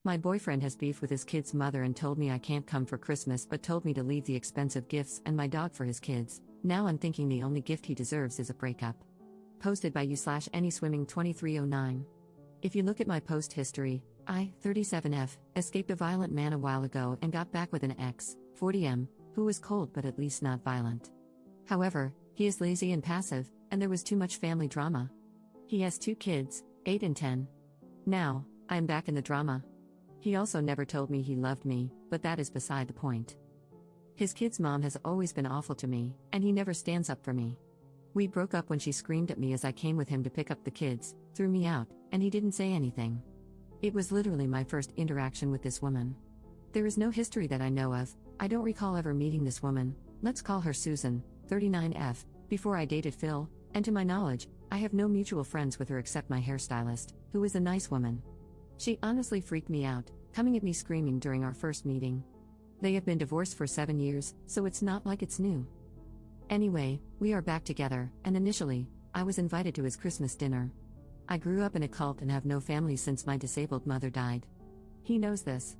My boyfriend has beef with his kid's mother and told me I can't come for Christmas but told me to leave the expensive gifts and my dog for his kids. Now I'm thinking the only gift he deserves is a breakup. Posted by you/AnySwimming2309. If you look at my post history, I, 37F, escaped a violent man a while ago and got back with an ex, 40M, who was cold but at least not violent. However, he is lazy and passive, and there was too much family drama. He has 2 kids, 8 and 10. Now, I am back in the drama. He also never told me he loved me, but that is beside the point. His kid's mom has always been awful to me, and he never stands up for me. We broke up when she screamed at me as I came with him to pick up the kids, threw me out, and he didn't say anything. It was literally my first interaction with this woman. There is no history that I know of. I don't recall ever meeting this woman, let's call her Susan, 39F, before I dated Phil, and to my knowledge, I have no mutual friends with her except my hairstylist, who is a nice woman. She honestly freaked me out, coming at me screaming during our first meeting. They have been divorced for 7 years, so it's not like it's new. Anyway, we are back together, and initially, I was invited to his Christmas dinner. I grew up in a cult and have no family since my disabled mother died. He knows this.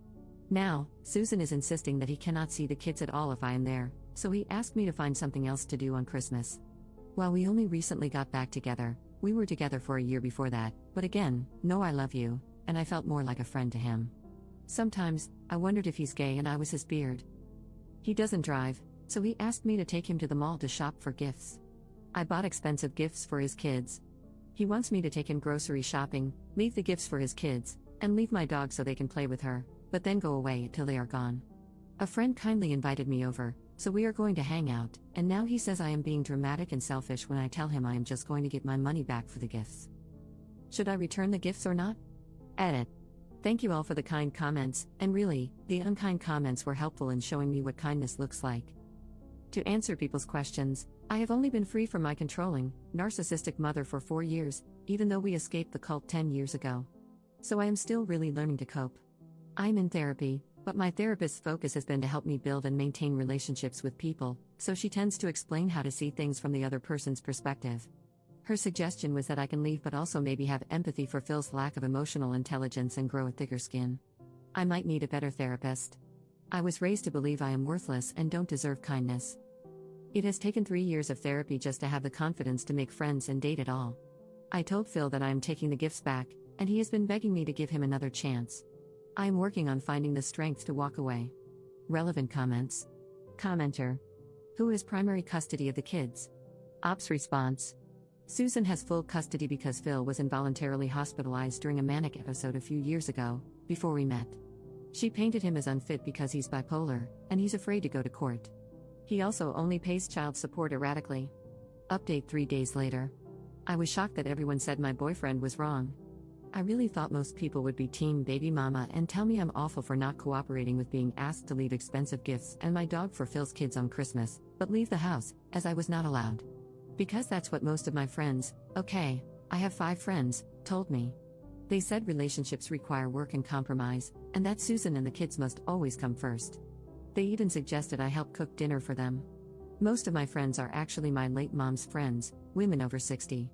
Now, Susan is insisting that he cannot see the kids at all if I am there, so he asked me to find something else to do on Christmas. While we only recently got back together, we were together for a year before that, but again, no I love you, and I felt more like a friend to him. Sometimes, I wondered if he's gay and I was his beard. He doesn't drive, so he asked me to take him to the mall to shop for gifts. I bought expensive gifts for his kids. He wants me to take him grocery shopping, leave the gifts for his kids, and leave my dog so they can play with her, but then go away until they are gone. A friend kindly invited me over, so we are going to hang out, and now he says I am being dramatic and selfish when I tell him I am just going to get my money back for the gifts. Should I return the gifts or not? Edit. Thank you all for the kind comments, and really, the unkind comments were helpful in showing me what kindness looks like. To answer people's questions, I have only been free from my controlling, narcissistic mother for 4 years, even though we escaped the cult 10 years ago. So I am still really learning to cope. I'm in therapy, but my therapist's focus has been to help me build and maintain relationships with people, so she tends to explain how to see things from the other person's perspective. Her suggestion was that I can leave but also maybe have empathy for Phil's lack of emotional intelligence and grow a thicker skin. I might need a better therapist. I was raised to believe I am worthless and don't deserve kindness. It has taken 3 years of therapy just to have the confidence to make friends and date at all. I told Phil that I am taking the gifts back, and he has been begging me to give him another chance. I am working on finding the strength to walk away. Relevant comments. Commenter. Who has primary custody of the kids? Ops response. Susan has full custody because Phil was involuntarily hospitalized during a manic episode a few years ago, before we met. She painted him as unfit because he's bipolar, and he's afraid to go to court. He also only pays child support erratically. Update 3 days later. I was shocked that everyone said my boyfriend was wrong. I really thought most people would be team baby mama and tell me I'm awful for not cooperating with being asked to leave expensive gifts and my dog for Phil's kids on Christmas, but leave the house, as I was not allowed. Because that's what most of my friends, okay, I have 5 friends, told me. They said relationships require work and compromise, and that Susan and the kids must always come first. They even suggested I help cook dinner for them. Most of my friends are actually my late mom's friends, women over 60.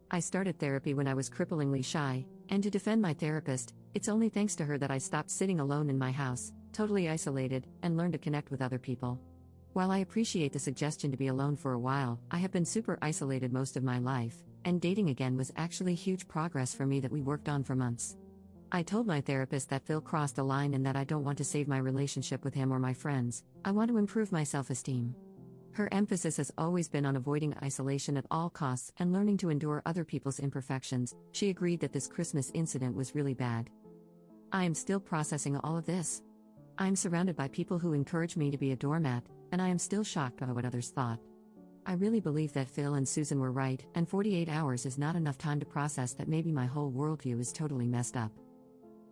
I started therapy when I was cripplingly shy, and to defend my therapist, it's only thanks to her that I stopped sitting alone in my house, totally isolated, and learned to connect with other people. While I appreciate the suggestion to be alone for a while, I have been super isolated most of my life, and dating again was actually huge progress for me that we worked on for months. I told my therapist that Phil crossed a line and that I don't want to save my relationship with him or my friends, I want to improve my self-esteem. Her emphasis has always been on avoiding isolation at all costs and learning to endure other people's imperfections. She agreed that this Christmas incident was really bad. I am still processing all of this. I am surrounded by people who encourage me to be a doormat, and I am still shocked by what others thought. I really believe that Phil and Susan were right, and 48 hours is not enough time to process that maybe my whole worldview is totally messed up.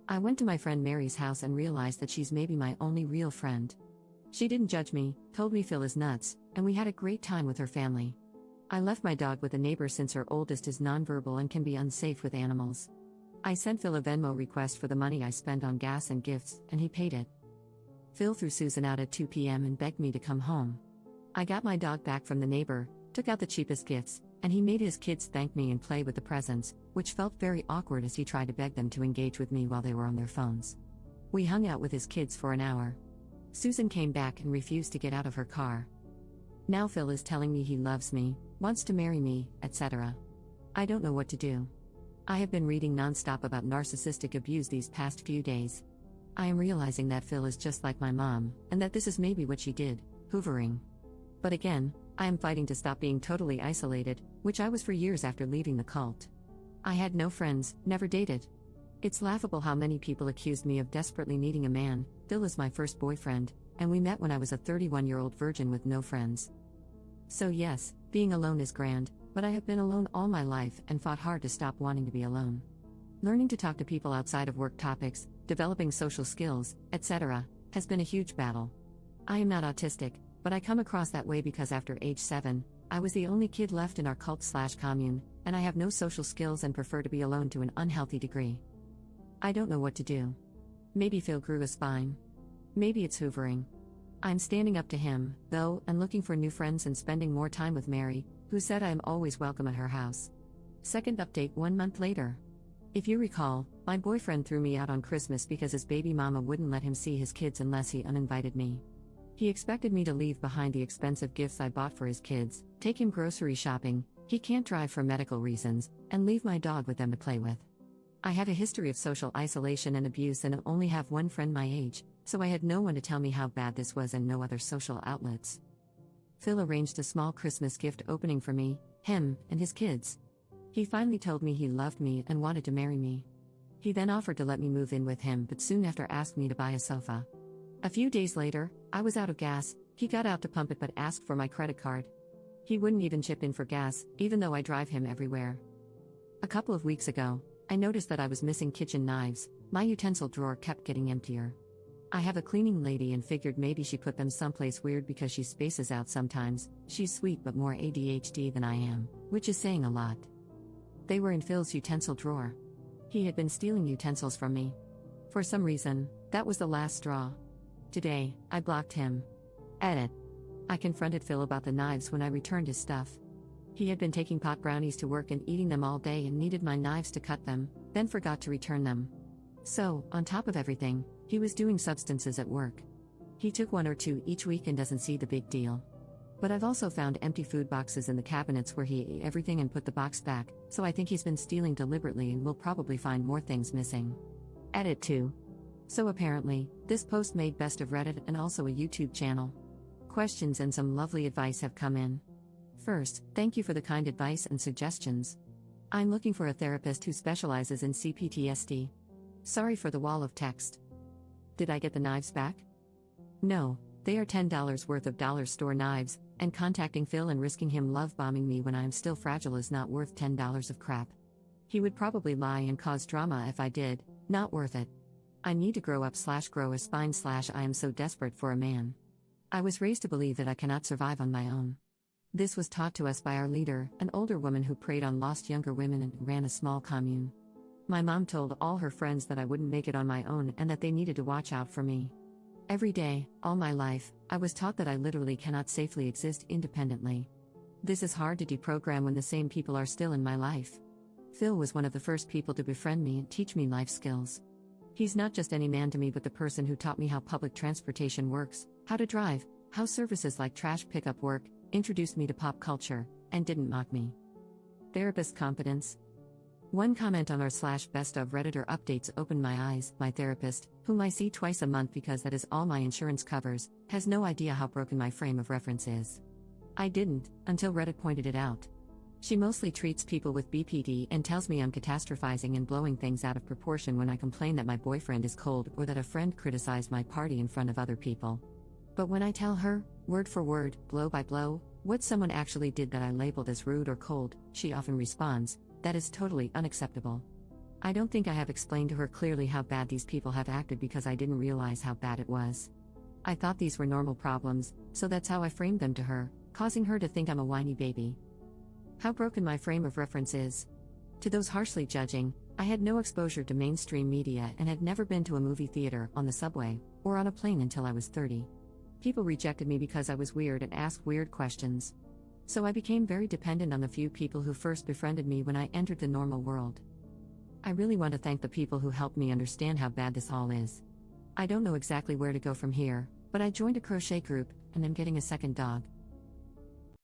I went to my friend Mary's house and realized that she's maybe my only real friend. She didn't judge me, told me Phil is nuts, and we had a great time with her family. I left my dog with a neighbor since her oldest is nonverbal and can be unsafe with animals. I sent Phil a Venmo request for the money I spent on gas and gifts, and he paid it. Phil threw Susan out at 2 p.m. and begged me to come home. I got my dog back from the neighbor, took out the cheapest gifts, And he made his kids thank me and play with the presents, which felt very awkward as he tried to beg them to engage with me while they were on their phones. We hung out with his kids for an hour. Susan came back and refused to get out of her car. Now Phil is telling me he loves me, wants to marry me, etc. I don't know what to do. I have been reading nonstop about narcissistic abuse these past few days. I am realizing that Phil is just like my mom, and that this is maybe what she did, hoovering. But again, I am fighting to stop being totally isolated, which I was for years after leaving the cult. I had no friends, never dated. It's laughable how many people accused me of desperately needing a man. Phil is my first boyfriend, and we met when I was a 31-year-old virgin with no friends. So yes, being alone is grand, but I have been alone all my life and fought hard to stop wanting to be alone. Learning to talk to people outside of work topics, developing social skills, etc., has been a huge battle. I am not autistic, but I come across that way because after age 7, I was the only kid left in our cult/commune, and I have no social skills and prefer to be alone to an unhealthy degree. I don't know what to do. Maybe Phil grew a spine. Maybe it's hoovering. I'm standing up to him, though, and looking for new friends and spending more time with Mary, who said I am always welcome at her house. Second update 1 month later. If you recall, my boyfriend threw me out on Christmas because his baby mama wouldn't let him see his kids unless he uninvited me. He expected me to leave behind the expensive gifts I bought for his kids, take him grocery shopping, he can't drive for medical reasons, and leave my dog with them to play with. I have a history of social isolation and abuse and only have one friend my age, so I had no one to tell me how bad this was and no other social outlets. Phil arranged a small Christmas gift opening for me, him, and his kids. He finally told me he loved me and wanted to marry me. He then offered to let me move in with him but soon after asked me to buy a sofa. A few days later, I was out of gas, he got out to pump it but asked for my credit card. He wouldn't even chip in for gas, even though I drive him everywhere. A couple of weeks ago, I noticed that I was missing kitchen knives. My utensil drawer kept getting emptier. I have a cleaning lady and figured maybe she put them someplace weird because she spaces out sometimes. She's sweet but more ADHD than I am, which is saying a lot. They were in Phil's utensil drawer. He had been stealing utensils from me. For some reason, that was the last straw. Today, I blocked him. Edit. I confronted Phil about the knives when I returned his stuff. He had been taking pot brownies to work and eating them all day and needed my knives to cut them, then forgot to return them. So, on top of everything, he was doing substances at work. He took 1 or 2 each week and doesn't see the big deal. But I've also found empty food boxes in the cabinets where he ate everything and put the box back, so I think he's been stealing deliberately and will probably find more things missing. Edit 2. So apparently, this post made best of Reddit and also a YouTube channel. Questions and some lovely advice have come in. First, thank you for the kind advice and suggestions. I'm looking for a therapist who specializes in CPTSD. Sorry for the wall of text. Did I get the knives back? No, they are $10 worth of dollar store knives, and contacting Phil and risking him love bombing me when I am still fragile is not worth $10 of crap. He would probably lie and cause drama if I did, not worth it. I need to grow up/grow a spine/ I am so desperate for a man. I was raised to believe that I cannot survive on my own. This was taught to us by our leader, an older woman who preyed on lost younger women and ran a small commune. My mom told all her friends that I wouldn't make it on my own and that they needed to watch out for me. Every day, all my life, I was taught that I literally cannot safely exist independently. This is hard to deprogram when the same people are still in my life. Phil was one of the first people to befriend me and teach me life skills. He's not just any man to me but the person who taught me how public transportation works, how to drive, how services like trash pickup work, introduced me to pop culture, and didn't mock me. Therapist competence. One comment on r/best of Redditor updates opened my eyes. My therapist, whom I see twice a month because that is all my insurance covers, has no idea how broken my frame of reference is. I didn't, until Reddit pointed it out. She mostly treats people with BPD and tells me I'm catastrophizing and blowing things out of proportion when I complain that my boyfriend is cold or that a friend criticized my party in front of other people. But when I tell her, word for word, blow by blow, what someone actually did that I labeled as rude or cold, she often responds, that is totally unacceptable. I don't think I have explained to her clearly how bad these people have acted because I didn't realize how bad it was. I thought these were normal problems, so that's how I framed them to her, causing her to think I'm a whiny baby. How broken my frame of reference is. To those harshly judging, I had no exposure to mainstream media and had never been to a movie theater, on the subway, or on a plane until I was 30. People rejected me because I was weird and asked weird questions. So I became very dependent on the few people who first befriended me when I entered the normal world. I really want to thank the people who helped me understand how bad this all is. I don't know exactly where to go from here, but I joined a crochet group, and I'm getting a second dog.